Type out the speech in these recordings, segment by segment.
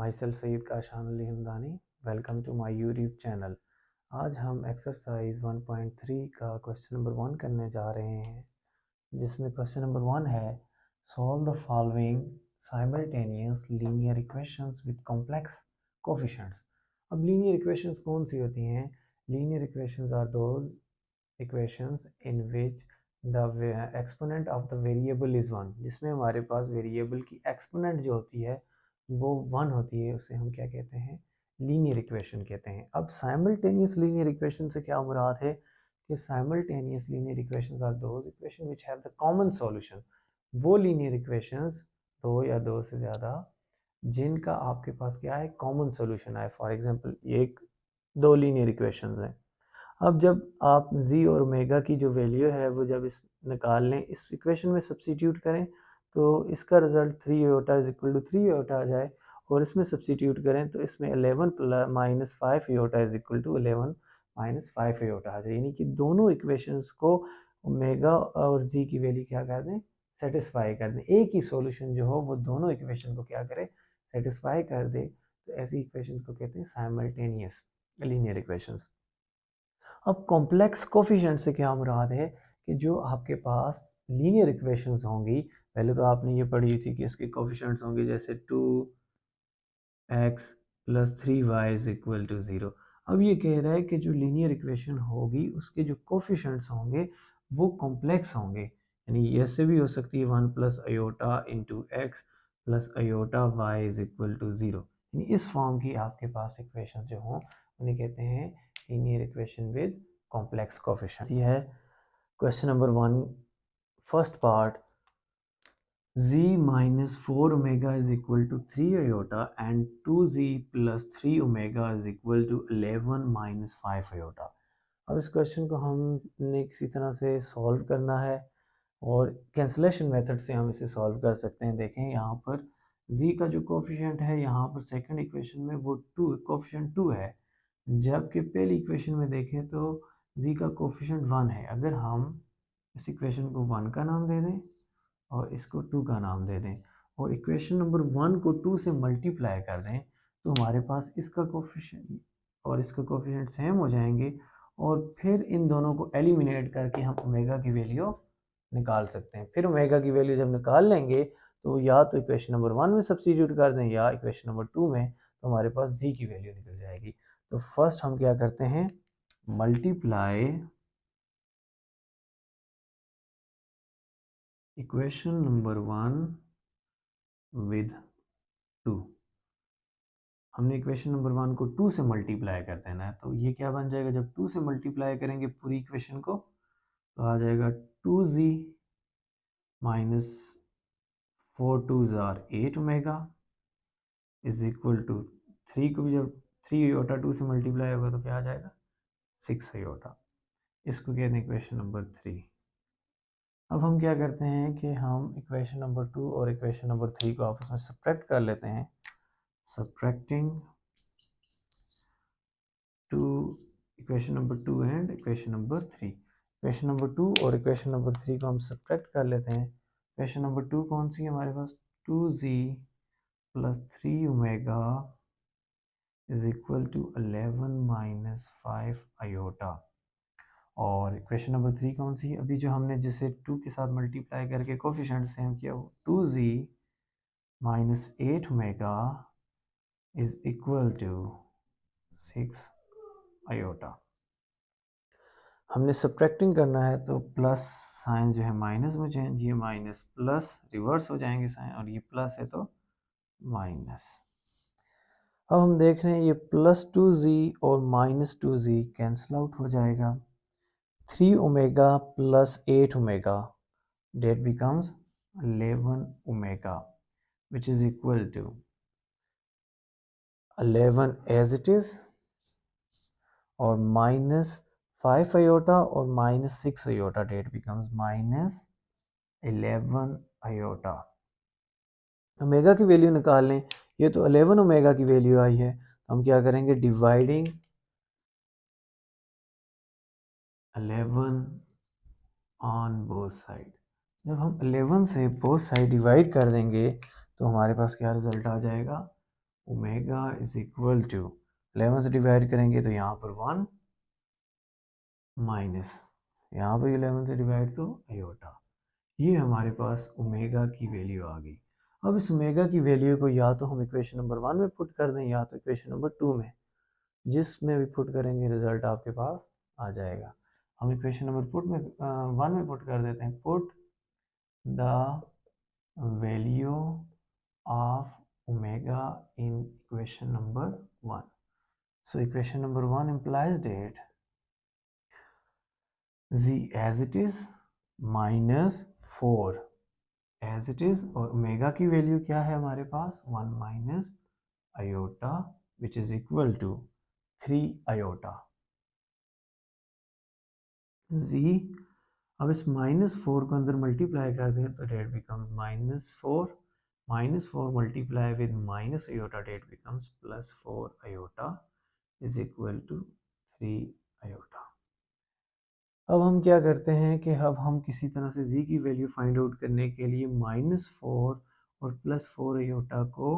My self Syed Kashan Ali Hamdani. Welcome to my YouTube channel. आज हम exercise 1.3 का क्वेश्चन नंबर 1 करने जा रहे हैं, जिसमें क्वेश्चन नंबर 1 है solve the following simultaneous linear equations with complex coefficients. अब लीनियर इक्वेशंस कौन सी होती हैं? Linear equations are those equations in which the exponent of the variable is 1, जिसमें हमारे पास वेरिएबल की एक्सपोनेंट जो होती है वो 1 होती है। उसे हम क्या कहते हैं? लीनियर इक्वेशन कहते हैं। अब साइमल्टेनियस लीनियर इक्वेशन से क्या मुराद है कि simultaneous linear equations are those equation which have the common solution. वो लीनियर इक्वेशंस, दो या दो से ज़्यादा, जिनका आपके पास क्या है? कॉमन सॉल्यूशन है। फॉर एग्जांपल एक दो लीनियर इक्वेशंस हैं। अब जब आप z और ओमेगा की जो वैल्यू है वो जब इस निकाल लें, इस इक्वेशन में सब्स्टिट्यूट करें तो इसका result 3 iota is equal to 3 iota आ जाए, और इसमें सब्स्टिट्यूट करें तो इसमें 11 minus 5 iota is equal to 11 minus 5 iota आ जाए। यानी कि दोनों इक्वेशंस को ओमेगा और z की वैल्यू क्या कर दें? सेटिस्फाई कर दें। एक ही सॉल्यूशन जो हो वो दोनों इक्वेशन को क्या करे? सेटिस्फाई कर दे। तो ऐसी इक्वेशंस को कहते हैं साइमल्टेनियस लीनियर इक्वेशंस। अब कॉम्प्लेक्स कोफिशिएंट से क्या मुराद है कि जो आपके पास लीनियर इक्वेशंस होंगी, पहले तो आपने ये पढ़ी थी कि इसके कोफिशिएंट्स होंगे जैसे 2x plus 3y is equal to 0। अब ये कह रहा है कि जो लीनियर इक्वेशन होगी उसके जो कोफिशिएंट्स होंगे वो कॉम्प्लेक्स होंगे। यानी ऐसे भी हो सकती है 1 plus iota into x plus iota y is equal to 0। यानी इस फॉर्म की आपके पास इक्वेशन जो हों उन्हें कहते हैं linear equation with complex coefficient. ये है question number 1, first part. z minus 4 omega is equal to 3 iota and 2z plus 3 omega is equal to 11 minus 5 iota। अब इस क्वेश्चन को हमने किसी तरह से सॉल्व करना है और कैंसलेशन मेथड से हम इसे सॉल्व कर सकते हैं। देखें यहाँ पर z का जो कोफिशिएंट है यहाँ पर सेकंड इक्वेशन में वो 2 कोफिशिएंट 2 है, जबकि पहली इक्वेशन में देखें तो z का कोफिशिएंट 1 है। अगर हम इस इक्वेशन को 1 का नाम दे दें और इसको 2 का नाम दे दें और इक्वेशन नंबर 1 को 2 से मल्टीप्लाई कर दें तो हमारे पास इसका कोफिशिएंट और इसका कोफिशिएंट सेम हो जाएंगे, और फिर इन दोनों को एलिमिनेट करके हम ओमेगा की वैल्यू निकाल सकते हैं। फिर ओमेगा की वैल्यू जब निकाल लेंगे तो या तो इक्वेशन नंबर 1 में सब्स्टिट्यूट कर दें या इक्वेशन नंबर 2 में, तो हमारे पास z की वैल्यू निकल जाएगी। तो फर्स्ट हम क्या करते हैं? Multiply equation number 1 with 2। हमने इक्वेशन नंबर 1 को 2 से मल्टीप्लाई कर देना है, तो ये क्या बन जाएगा? जब 2 से मल्टीप्लाई करेंगे पूरी इक्वेशन को तो आ जाएगा 2z minus 4 2s are 8 omega is equal to 3 को भी जब 3 आयोटा 2 से मल्टीप्लाई होगा तो क्या आ जाएगा? 6 आयोटा। इसको कहते हैं इक्वेशन नंबर 3। अब हम क्या करते हैं कि हम इक्वेशन नंबर 2 और इक्वेशन नंबर 3 को आपस में सब्ट्रैक्ट कर लेते हैं। Subtracting two equation number 2 and equation number 3। Equation number 2 और इक्वेशन नंबर 3 को हम सब्ट्रैक्ट कर लेते हैं। इक्वेशन नंबर 2 कौन सी है हमारे पास? 2z plus 3 omega is equal to 11 minus 5 iota. और इक्वेशन नंबर 3 कौन सी है? अभी जो हमने जिसे 2 के साथ मल्टीप्लाई करके कोफिशिएंट सेम किया वो 2z minus 8 omega is equal to 6 iota. हमने सब्ट्रैक्टिंग करना है तो प्लस साइन जो है माइनस में चेंज, ये माइनस प्लस रिवर्स हो जाएंगे साइन, और ये प्लस है तो माइनस। अब हम देख रहे हैं ये प्लस 2z और माइनस 2z कैंसिल आउट हो जाएगा। 3 omega plus 8 omega that becomes 11 omega which is equal to 11 as it is और माइनस 5 आयोटा और minus 6 iota that becomes minus 11 iota. Omega की वैल्यू निकाल लें। ये तो 11 ओमेगा की वैल्यू आई है, तो हम क्या करेंगे? Dividing 11 on both side. जब हम 11 से बोथ साइड डिवाइड कर देंगे तो हमारे पास क्या रिजल्ट आ जाएगा? ओमेगा इज इक्वल टू 11 से डिवाइड करेंगे तो यहाँ पर 1 माइनस यहाँ पर 11 से डिवाइड तो आयोटा। ये हमारे पास ओमेगा की वैल्यू आ गई। अब इस ओमेगा की वैल्यू को या तो हम इक्वेशन नंबर 1 में पुट कर दें या तो इक्वेशन नंबर 2 में, जिसमें भी पुट करेंगे रिजल्ट आपके पास आ जाएगा। हम इक्वेशन नंबर 1 में पुट कर देते हैं, put the value of omega in equation number 1। So equation number 1 implies that z as it is minus 4 as it is, और ओमेगा की वैल्यू क्या है हमारे पास 1 minus iota which is equal to 3 iota z. अब इस -4 को अंदर मल्टीप्लाई कर दें तो that becomes -4 multiply with minus iota, that becomes +4 iota is equal to 3 iota. अब हम क्या करते हैं कि अब हम किसी तरह से z की वैल्यू फाइंड आउट करने के लिए -4 और +4 आयोटा को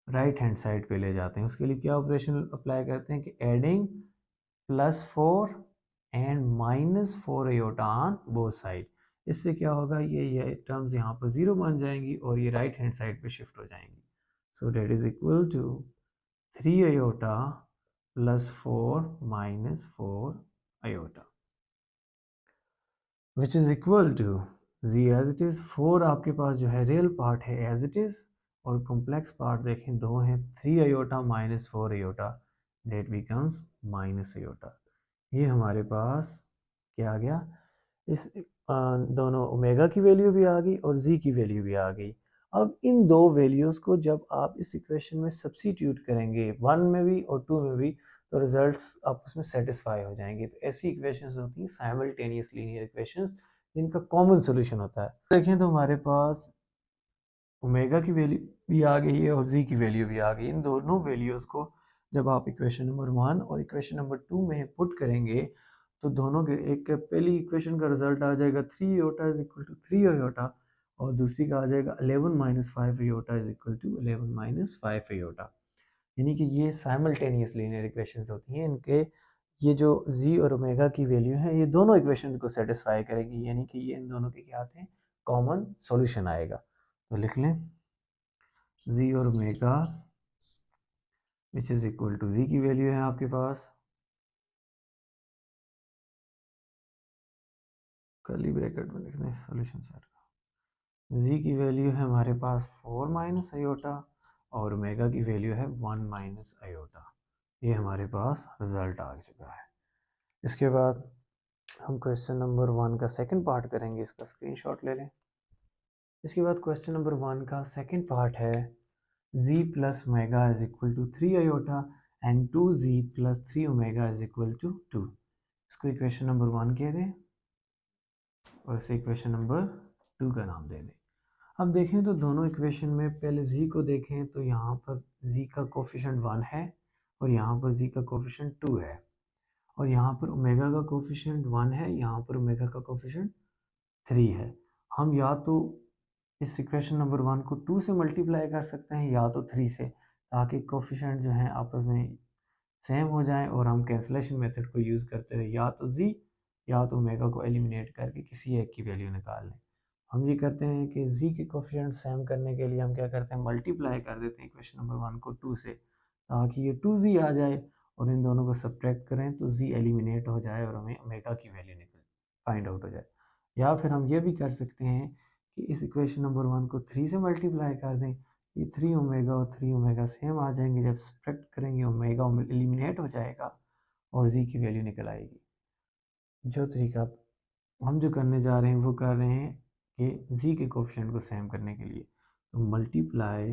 राइट हैंड साइड पे ले जाते हैं। उसके लिए क्या ऑपरेशन अप्लाई करते हैं कि adding +4 and -4 iota on both side. इससे क्या होगा, ये टर्म्स यहाँ पर 0 बन जाएंगी और ये राइट हैंड साइड पे शिफ्ट हो जाएंगी। So that is equal to 3 iota +4 -4 iota which is equal to z as it is. 4 आपके पास जो है रियल पार्ट है एज इट इज, और कॉम्प्लेक्स पार्ट देखें 2 हैं, 3 iota -4 iota, that becomes minus iota. ये हमारे पास क्या आ गया, इस दोनों ओमेगा की वैल्यू भी आ गई और z की वैल्यू भी आ गई। अब इन दो वैल्यूज़ को जब आप इस इक्वेशन में सब्स्टिट्यूट करेंगे 1 में भी और 2 में भी, तो रिजल्ट्स आपस में सेटिस्फाई हो जाएंगे। तो ऐसी इक्वेशंस होती हैं साइमल्टेनियस लीनियर इक्वेशंस, जिनका कॉमन सोल्यूशन होता है। देखें तो हमारे पास ओमेगा की वैल्यू भी आ गई है और z की वैल्यू भी आ गई। इन दोनों वैल्यूज़ को जब आप इक्वेशन नंबर 1 और इक्वेशन नंबर 2 में पुट करेंगे तो दोनों के, एक पहली इक्वेशन का रिजल्ट आ जाएगा 3 iota is equal to 3 iota, और दूसरी का आ जाएगा 11 minus 5 iota is equal to 11 minus 5 iota. यानी कि ये साइमल्टेनियस लीनियर इक्वेशंस होती हैं। इनके ये जो z और ओमेगा की वैल्यू है ये दोनों इक्वेशन को सेटिस्फाई करेगी, यानी कि ये इन दोनों के क्या आते हैं, कॉमन सॉल्यूशन आएगा। तो लिख लें z और omega which is equal to, z की वैल्यू है आपके पास कर्ली ब्रैकेट में लिख दें सॉल्यूशन सेट का, z की वैल्यू है हमारे पास 4 माइनस आयोटा और ओमेगा की वैल्यू है 1 माइनस आयोटा। ये हमारे पास रिजल्ट आ चुका है। इसके बाद हम क्वेश्चन नंबर 1 का सेकंड पार्ट करेंगे, इसका स्क्रीनशॉट ले लें। इसके बाद क्वेश्चन नंबर 1 का सेकंड पार्ट है z plus omega is equal to 3 iota and 2z plus 3 omega is equal to 2। इसको इक्वेशन नंबर 1 कह दें और इसे इक्वेशन नंबर 2 का नाम दे दें। अब देखें तो दोनों इक्वेशन में पहले z को देखें तो यहाँ पर z का कोफिशिएंट 1 है और यहाँ पर z का कोफिशिएंट 2 है, और यहाँ पर ओमेगा का कोफिशिएंट 1 है, यहाँ पर ओमेगा का कोफिशिएंट 3 है। हम या तो इस इक्वेशन नंबर 1 को 2 से मल्टीप्लाई कर सकते हैं या तो 3 से, ताकि कोफिशिएंट जो हैं आपस में सेम हो जाएं और हम कैंसलेशन मेथड को यूज़ करते हुए या तो z या तो ओमेगा को एलिमिनेट करके किसी एक की वैल्यू निकाल लें। हम ये करते हैं कि z के कोफिशिएंट सेम करने के लिए हम क्या करते हैं, मल्टीप्लाई कर देते हैं इक्वेशन नंबर 1 को 2 से, ताकि ये 2z आ जाए और इन दोनों को सब्ट्रैक्ट करें तो z एलिमिनेट हो जाए और हमें ओमेगा की वैल्यू निकल फाइंड आउट हो जाए। या फिर हम ये भी कर सकते हैं कि इस इक्वेशन नंबर 1 को 3 से मल्टीप्लाई कर दें, ये 3 ओमेगा और 3 ओमेगा सेम आ जाएंगे, जब सब्ट्रैक्ट करेंगे ओमेगा एलिमिनेट हो जाएगा और z की वैल्यू निकल आएगी। जो तरीका हम जो करने जा रहे हैं वो कर रहे हैं कि z के कोफिशिएंट को सेम करने के लिए, तो multiply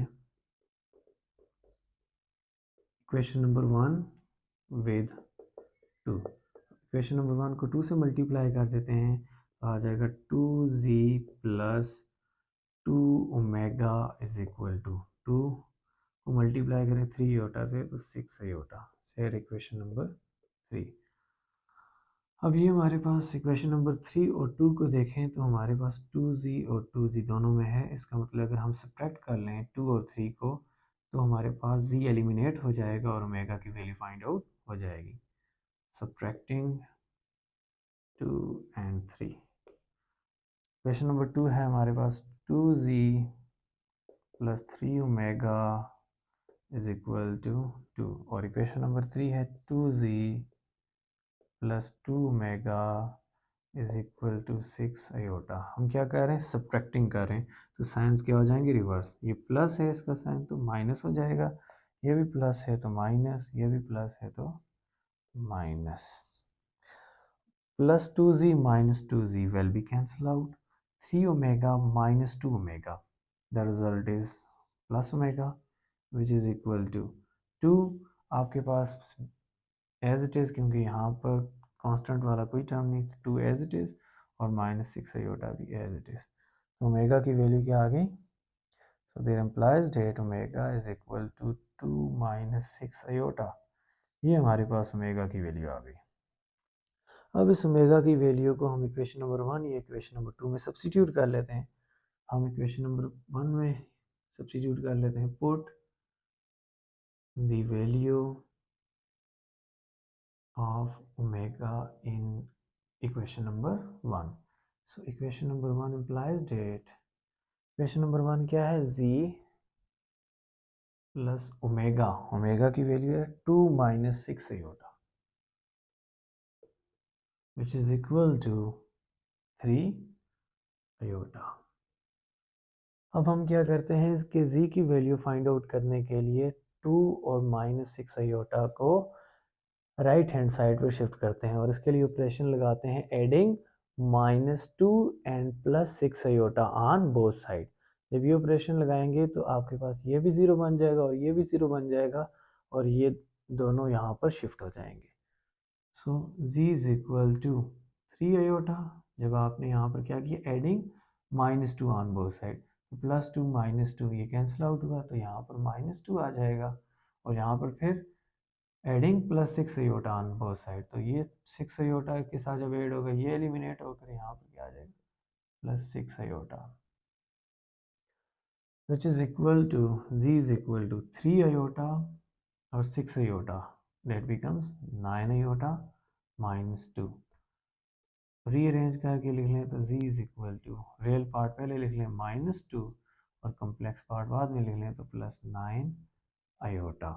equation number 1 with 2। Equation number 1 को 2 से मल्टीप्लाई कर देते हैं तो आ जाएगा 2z plus 2 omega is equal to 2 को मल्टीप्लाई करें 3 आयोटा से तो 6 आयोटा, सेट इक्वेशन नंबर 3। अब ये हमारे पास इक्वेशन नंबर 3 और 2 को देखें तो हमारे पास 2z और 2z दोनों में है। इसका मतलब अगर हम सब्ट्रैक्ट कर लें 2 और 3 को तो हमारे पास z एलिमिनेट हो जाएगा और ओमेगा की वैल्यू फाइंड आउट हो जाएगी। Subtracting 2 and 3। क्वेश्चन नंबर 2 है हमारे पास 2z plus 3 omega is equal to 2, और इक्वेशन नंबर 3 है 2z plus 2 omega is equal to 6 iota. हम क्या कर रहे हैं, सब्ट्रैक्टिंग कर रहे हैं, तो साइंस क्या हो जाएंगे, रिवर्स। ये प्लस है इसका साइन तो माइनस हो जाएगा, ये भी प्लस है तो माइनस, ये भी प्लस है तो minus. Plus 2z minus 2z will be cancelled out. 3 omega minus 2 omega. The result is plus omega which is equal to 2 आपके पास एज इट इज़, क्योंकि यहाँ पर कांस्टेंट वाला कोई टर्म नहीं, 2 एज इट इज़ और माइनस 6 आयोटा भी as it is. तो ओमेगा की वैल्यू क्या आ गई, so there implies that omega is equal to 2 minus 6 iota. ये हमारे पास ओमेगा की वैल्यू आ गई। अब इस ओमेगा की वैल्यू को हम इक्वेशन नंबर 1 या इक्वेशन नंबर 2 में सब्स्टिट्यूट कर लेते हैं। हम इक्वेशन नंबर 1 में सब्स्टिट्यूट कर लेते हैं, put the value of omega in equation number 1। So equation number 1 implies that, equation number 1 क्या है, z प्लस ओमेगा, ओमेगा की वैल्यू है 2 minus 6 iota which is equal to 3 iota. अब हम क्या करते हैं, इसके z की वैल्यू फाइंड आउट करने के लिए 2 और माइनस 6 आयोटा को राइट हैंड साइड पर शिफ्ट करते हैं और इसके लिए ऑपरेशन लगाते हैं adding -2 and +6 iota on both side. जब ये ऑपरेशन लगाएंगे तो आपके पास ये भी 0 बन जाएगा और ये भी 0 बन जाएगा और ये दोनों यहाँ पर शिफ्ट हो जाएंगे। So z is equal to 3 iota. जब आपने यहाँ पर क्या किया, एडिंग -2 ऑन बोथ साइड, तो +2 -2 ये कैंसिल आउट हुआ तो यहाँ पर -2 आ जाएगा और यहाँ पर फिर adding +6 iota on both side, तो ये 6 आयोटा के साथ जब ऐड होगा ये एलिमिनेट होकर यहाँ पर क्या आ जाएगा, +6 iota which is equal to z is equal to 3 iota और 6 iota, that becomes 9 iota -2। Rearrange करके लिख लें तो z is equal to, real part पहले लिख लें -2 और कॉम्प्लेक्स पार्ट बाद में लिख लें तो +9 आयोटा।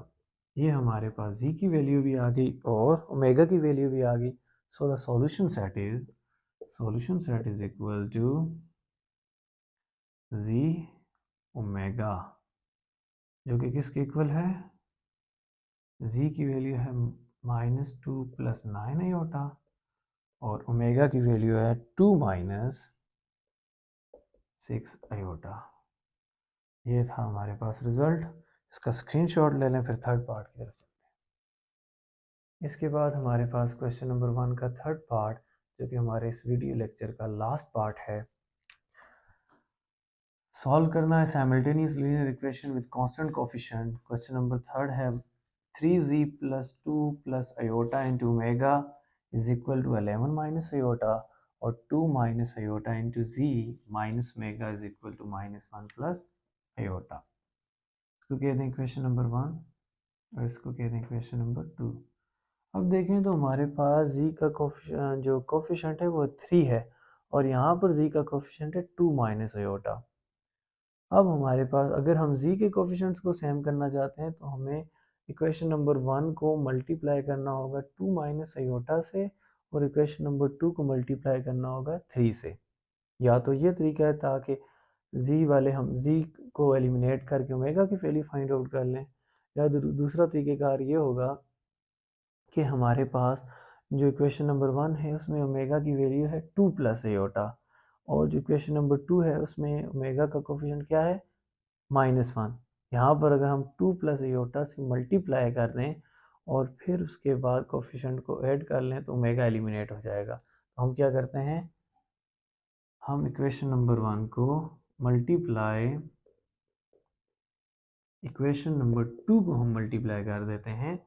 ये हमारे पास z की वैल्यू भी आ गई और ओमेगा की वैल्यू भी आ गई। So the solution set is equal to z omega, जो कि किसके इक्वल है, z की वैल्यू है -2 + 9 आयोटा और ओमेगा की वैल्यू है 2 माइनस 6 आयोटा। ये था हमारे पास रिजल्ट। इसका स्क्रीनशॉट ले लें, फिर थर्ड पार्ट की तरफ चलते हैं। इसके बाद हमारे पास क्वेश्चन नंबर 1 का थर्ड पार्ट, जो कि हमारे इस वीडियो लेक्चर का लास्ट पार्ट है, सॉल्व करना है simultaneous linear equation with constant coefficient. Question number third है 3z + 2 + iota into omega is equal to 11 minus iota और 2 minus iota into z minus omega is equal to -1 plus iota. इसको कहते हैं question number 1 और इसको कहते हैं question number 2। अब देखें तो हमारे पास z का जो कोफिशिएंट है वो 3 है और यहाँ पर z का कोफिशिएंट है 2 माइनस आयोटा। अब हमारे पास अगर हम z के कोफिशिएंट्स को सेम करना चाहते हैं तो हमें इक्वेशन नंबर 1 को मल्टीप्लाई करना होगा 2 माइनस आयोटा से और इक्वेशन नंबर 2 को मल्टीप्लाई करना होगा 3 से। या तो ये तरीका है ताकि z वाले हम z को एलिमिनेट करके ओमेगा की वैल्यू फाइंड आउट कर लें, या दूसरा तरीक़ेकार ये होगा कि हमारे पास जो इक्वेशन नंबर 1 है उसमें ओमेगा की वैल्यू है 2 + आयोटा और जो इक्वेशन नंबर 2 है उसमें ओमेगा का कोफिशिएंट क्या है, -1। यहाँ पर अगर हम 2 + आयोटा से मल्टीप्लाई कर दें और फिर उसके बाद कोफिशिएंट को ऐड कर लें तो ओमेगा एलिमिनेट हो जाएगा। तो हम क्या करते हैं, हम इक्वेशन नंबर 1 को मल्टीप्लाई इक्वेशन नंबर 2 को हम मल्टीप्लाई कर देते हैं,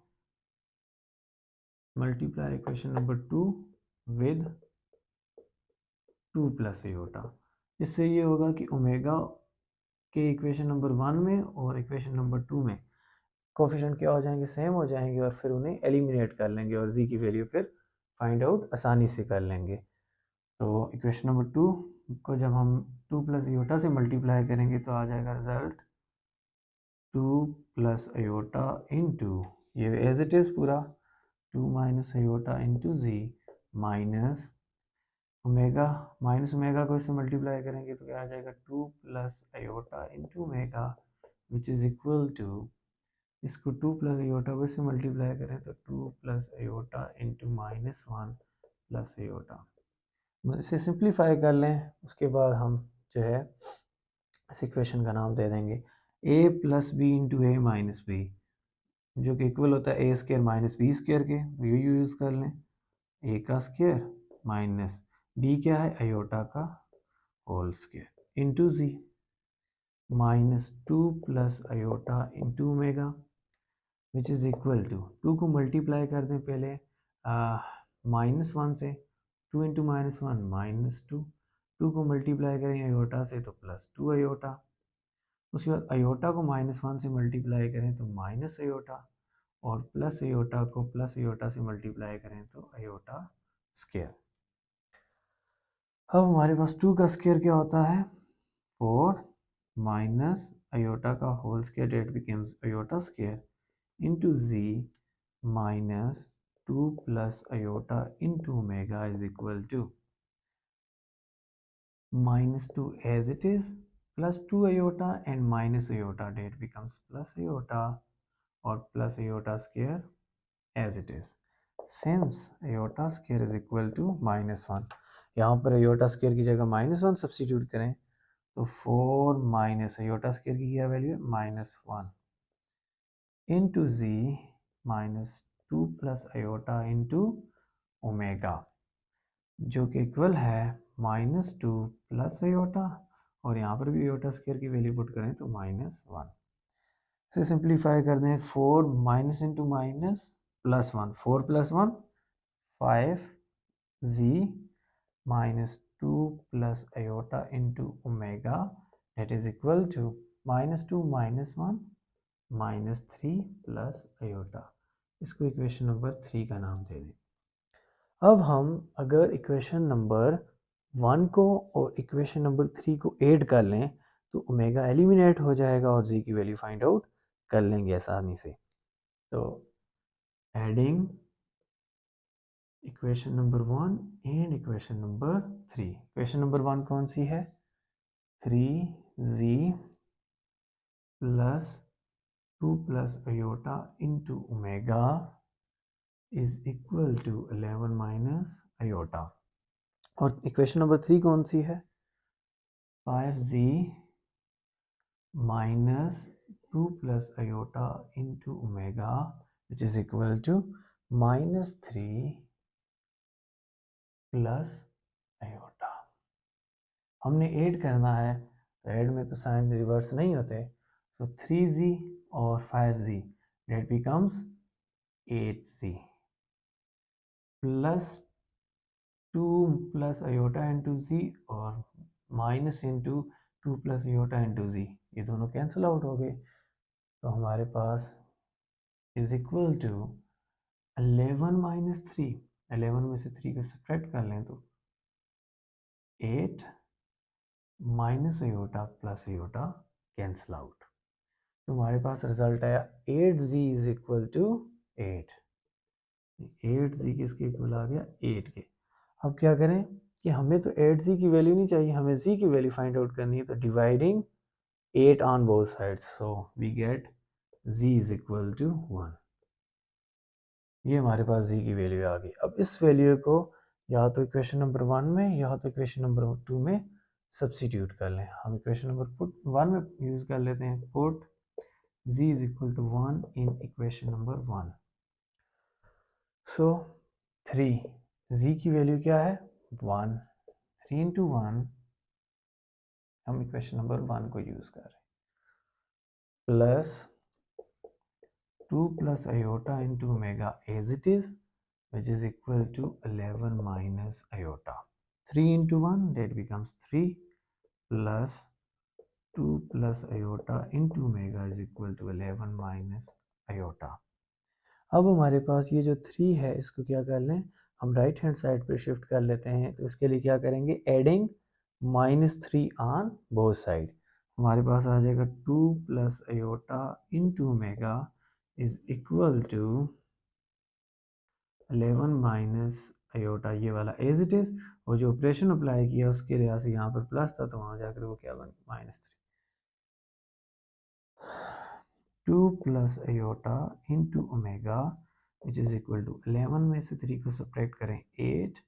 multiply equation number 2 with 2 + iota. इससे ये होगा कि ओमेगा के इक्वेशन नंबर 1 में और इक्वेशन नंबर 2 में कोफिशिएंट क्या हो जाएंगे, सेम हो जाएंगे, और फिर उन्हें एलिमिनेट कर लेंगे और जी की वैल्यू फिर फाइंड आउट आसानी से कर लेंगे। तो इक्वेशन नंबर 2 को जब हम 2 प्लस आयोटा से मल्टीप्लाई करेंगे तो आ जाएगा रिजल्ट 2 प्लस आयोटा इंटू, ये एज इट इज़ पूरा 2 minus iota into z minus omega, minus omega को इससे मल्टीप्लाई करेंगे तो क्या आ जाएगा 2 plus iota into omega which is equal to, इसको 2 प्लस आयोटा को इससे मल्टीप्लाई करें तो 2 plus iota into -1 plus iota. इसे सिंप्लीफाई कर लें, उसके बाद हम जो है इस इक्वेशन का नाम दे देंगे a plus B into A minus b, जो कि इक्वल होता है a square minus b square के, ये यूज़ कर लें, ए का स्केयर माइनस बी क्या है आयोटा का whole square into z minus 2 plus iota into omega which is equal to, 2 को मल्टीप्लाई कर दें पहले -1 से, 2 इंटू -1 -2, 2 को मल्टीप्लाई करें आयोटा से तो +2 आयोटा, उसके बाद आयोटा को -1 से मल्टीप्लाई करें तो माइनस आयोटा, और प्लस आयोटा को प्लस आयोटा से मल्टीप्लाई करें तो आयोटा स्केयर। अब हमारे पास 2 का स्केयर क्या होता है 4 माइनस आयोटा का whole square, that becomes iota square into z minus 2 plus iota into omega is equal to -2 as it is plus 2 iota and minus iota, that becomes plus iota or plus iota square as it is, since iota square is equal to -1, यहाँ पर iota square की जगह -1 substitute करें तो 4 minus iota square की क्या value है -1 into z minus 2 plus iota into omega, जो कि इक्वल है -2 प्लस आयोटा, और यहाँ पर भी आयोटा स्क्वायर की वैल्यू पुट करें तो -1, इसे सिंप्लीफाई कर दें 4 minus into minus +1, 4 + 1 5 z minus 2 plus iota into omega that is equal to -2 -1 -3 plus iota, इसको इक्वेशन नंबर 3 का नाम दे दें। अब हम अगर इक्वेशन नंबर 1 को और इक्वेशन नंबर 3 को ऐड कर लें तो ओमेगा एलिमिनेट हो जाएगा और जी की वैल्यू फाइंड आउट कर लेंगे आसानी से। तो adding equation number 1 and equation number 3, equation number 1 कौन सी है 3z plus 2 plus iota into omega is equal to 11 minus iota, और इक्वेशन नंबर 3 कौन सी है 5z minus 2 plus iota into omega which is equal to -3 plus iota. हमने add करना है तो ऐड में तो साइन रिवर्स नहीं होते, सो 3z और 5z that becomes 8z plus 2 plus iota into z और minus into 2 plus iota into z, ये दोनों कैंसिल आउट हो गए, तो हमारे पास इज इक्वल टू 11 माइनस 3, 11 में से 3 को सब्ट्रैक्ट कर लें तो 8 minus iota plus iota cancel out, तो हमारे पास रिजल्ट आया 8z is equal to 8, 8z किसके इक्वल आ गया 8 के। अब क्या करें कि हमें तो 8z की वैल्यू नहीं चाहिए, हमें z की वैल्यू फाइंड आउट करनी है, तो dividing 8 on both sides, so we get z is equal to 1, ये हमारे पास z की वैल्यू आ गई। अब इस वैल्यू को या तो इक्वेशन नंबर 1 में या तो इक्वेशन नंबर 2 में सब्स्टिट्यूट कर लें, हम इक्वेशन नंबर 1 में यूज़ कर लेते हैं, put z is equal to 1 in equation number 1, so 3 z की वैल्यू क्या है 1, 3 इंटू 1 हम इक्वेशन नंबर 1 को यूज़ कर रहे हैं, plus 2 plus iota into omega as it is which is equal to 11 minus iota, 3 into 1 that becomes 3 plus 2 plus iota into omega is equal to 11 minus iota. अब हमारे पास ये जो 3 है इसको क्या कर लें, हम राइट हैंड साइड पे शिफ्ट कर लेते हैं। तो इसके लिए क्या करेंगे, एडिंग -3 ऑन बोथ साइड। हमारे पास आ जाएगा 2 plus iota into omega is equal to 11 minus iota, ये वाला एज इट इज, और जो ऑपरेशन अप्लाई किया उसके लिहाज से यहाँ पर प्लस था तो वहाँ जाकर वो क्या बन -3। 2 plus iota into omega which is equal to 11 में से 3 को सब्ट्रैक्ट करें 8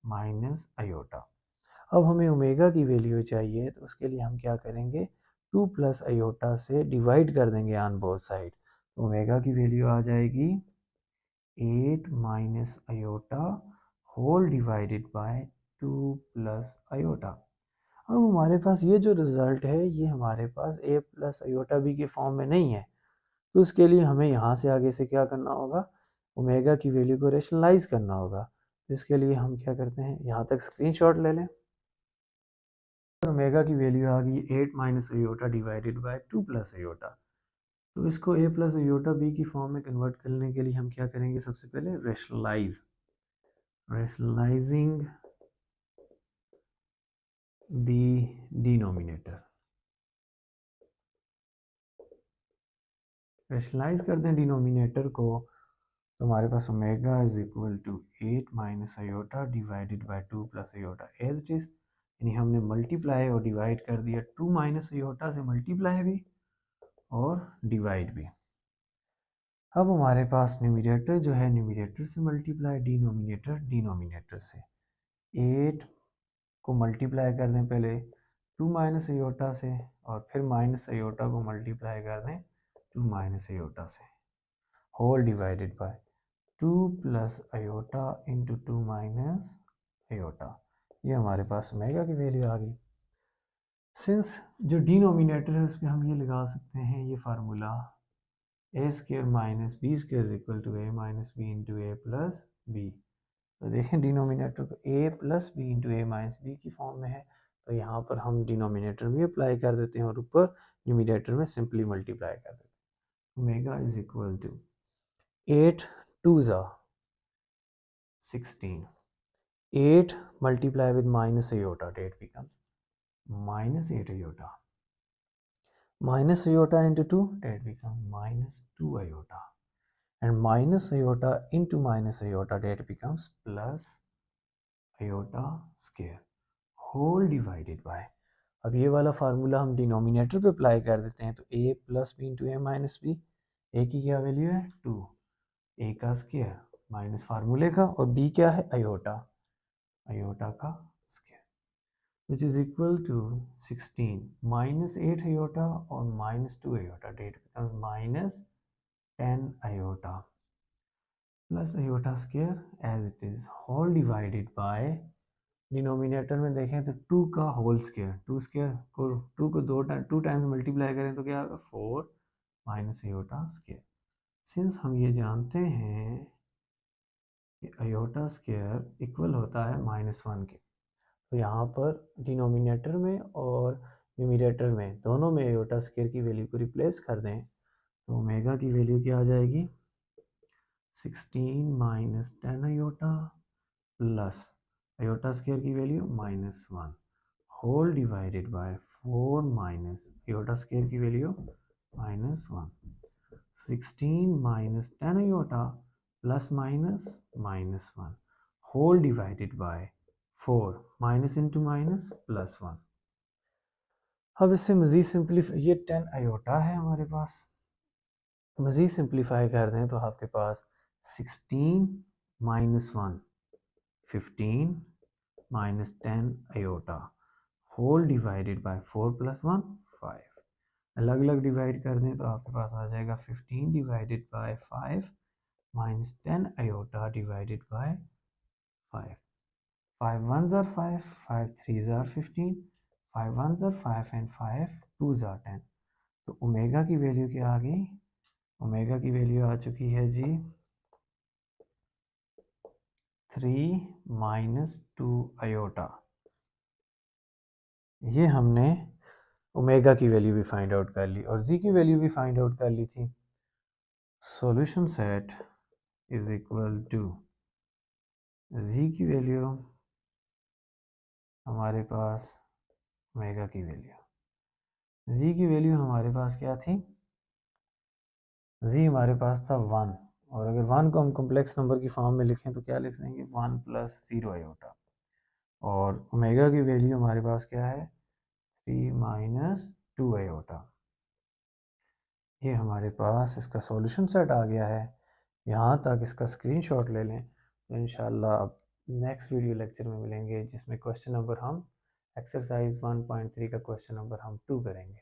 माइनस अयोटा। अब हमें ओमेगा की वैल्यू चाहिए तो उसके लिए हम क्या करेंगे, 2 प्लस अयोटा से डिवाइड कर देंगे ऑन बोथ साइड। तो ओमेगा की वैल्यू आ जाएगी 8 minus iota whole divided by 2 plus iota. अब हमारे पास ये जो रिज़ल्ट है ये हमारे पास a प्लस अयोटा बी के फॉर्म में नहीं है। तो उसके लिए हमें यहाँ से आगे से क्या करना होगा, ओमेगा की वैल्यू को रेशनलाइज करना होगा। तो इसके लिए हम क्या करते हैं, यहाँ तक स्क्रीनशॉट ले लें। ओमेगा की वैल्यू आ गई 8 minus iota divided by 2 plus aorta. तो इसको a प्लस अयोटा बी की फॉर्म में कन्वर्ट करने के लिए हम क्या करेंगे, सबसे पहले रेशनलाइजिंग दी डिनोमिनेटर। रेशनलाइज कर दें डिनोमिनेटर को तो हमारे पास omega is equal to 8 minus iota divided by 2 plus iota as it is, यानी हमने मल्टीप्लाई और डिवाइड कर दिया, 2 माइनस अयोटा से मल्टीप्लाई भी और डिवाइड भी। अब हमारे पास न्यूमरेटर जो है न्यूमरेटर से मल्टीप्लाई, डिनोमिनेटर से। 8 को मल्टीप्लाई कर दें पहले 2 माइनस अयोटा से और फिर माइनस अयोटा को मल्टीप्लाई कर दें 2 माइनस अयोटा से, whole divided by 2 plus iota into 2 minus iota. ये हमारे पास ओमेगा की वैल्यू आ गई। सिंस जो डिनोमिनेटर है उसमें हम ये लगा सकते हैं ये formula a square minus b square is equal to a minus b into a plus b. तो देखें डिनोमिनेटर को a plus B into A minus b की फॉर्म में है, तो यहाँ पर हम डिनोमिनेटर भी अप्लाई कर देते हैं और ऊपर न्यूमिनेटर में सिंपली मल्टीप्लाई कर देते हैं। ओमेगा इज इक्वल टू 8 2 ज़ा 16, 8 multiply with minus iota, it becomes minus 8 iota. Minus iota into 2, that becomes minus 2 iota. And minus iota into minus iota, that becomes plus iota square, whole divided by। अब ये वाला formula हम denominator पे apply कर देते हैं तो a plus B into A minus B, A की क्या वैल्यू है 2, ए का स्क्वायर माइनस फार्मूले का, और b क्या है अयोटा, अयोटा का square, which is equal to 16 minus 8 iota or minus 2 iota, that becomes minus 10 iota plus iota square as it is, whole divided by denominator में देखें तो 2 का होल स्क्वायर, 2 स्क्वायर को 2 को 2 टाइम्स मल्टीप्लाई करें तो क्या होगा 4 माइनस अयोटा स्क्वायर। सिंस हम ये जानते हैं कि अयोटा स्क्वायर इक्वल होता है -1 के, तो यहाँ पर डिनोमिनेटर में और न्यूमरेटर में दोनों में अयोटा स्क्वायर की वैल्यू को रिप्लेस कर दें तो ओमेगा की वैल्यू क्या आ जाएगी 16 minus 10 iota plus iota square की value -1 whole divided by 4 minus iota square की value -1, 16 minus 10 iota plus minus -1 whole divided by 4 minus into minus plus 1। अब इससे मज़ीद सिंप्लीफाई, ये 10 आयोटा है हमारे पास, मज़ीद सिंप्लीफाई कर दें तो आपके पास 16 minus 1 15 minus 10 iota whole divided by 4 plus 1 5। अलग अलग डिवाइड कर दें तो आपके पास आ जाएगा 15 divided by 5 minus 10 iota divided by 5। 5 1s are 5, 5 3s are 15, 5 1s are 5 and 5 2s are 10। तो ओमेगा की वैल्यू क्या आ गई, ओमेगा की वैल्यू आ चुकी है जी 3 माइनस 2 आयोटा। ये हमने ओमेगा की वैल्यू भी फाइंड आउट कर ली और जी की वैल्यू भी फाइंड आउट कर ली थी। Solution set is equal to z की वैल्यू हमारे पास ओमेगा की वैल्यू। जी की वैल्यू हमारे पास क्या थी, जी हमारे पास था 1, और अगर 1 को हम कॉम्प्लेक्स नंबर की फॉर्म में लिखें तो क्या लिख देंगे 1 + 0 आयोटा, और ओमेगा की वैल्यू हमारे पास क्या है 3 - 2 आयोटा। ये हमारे पास इसका सॉल्यूशन सेट आ गया है। यहाँ तक इसका स्क्रीनशॉट ले लें तो इंशाल्लाह अब नेक्स्ट वीडियो लेक्चर में मिलेंगे, जिसमें क्वेश्चन नंबर हम एक्सरसाइज 1.3 का क्वेश्चन नंबर हम 2 करेंगे।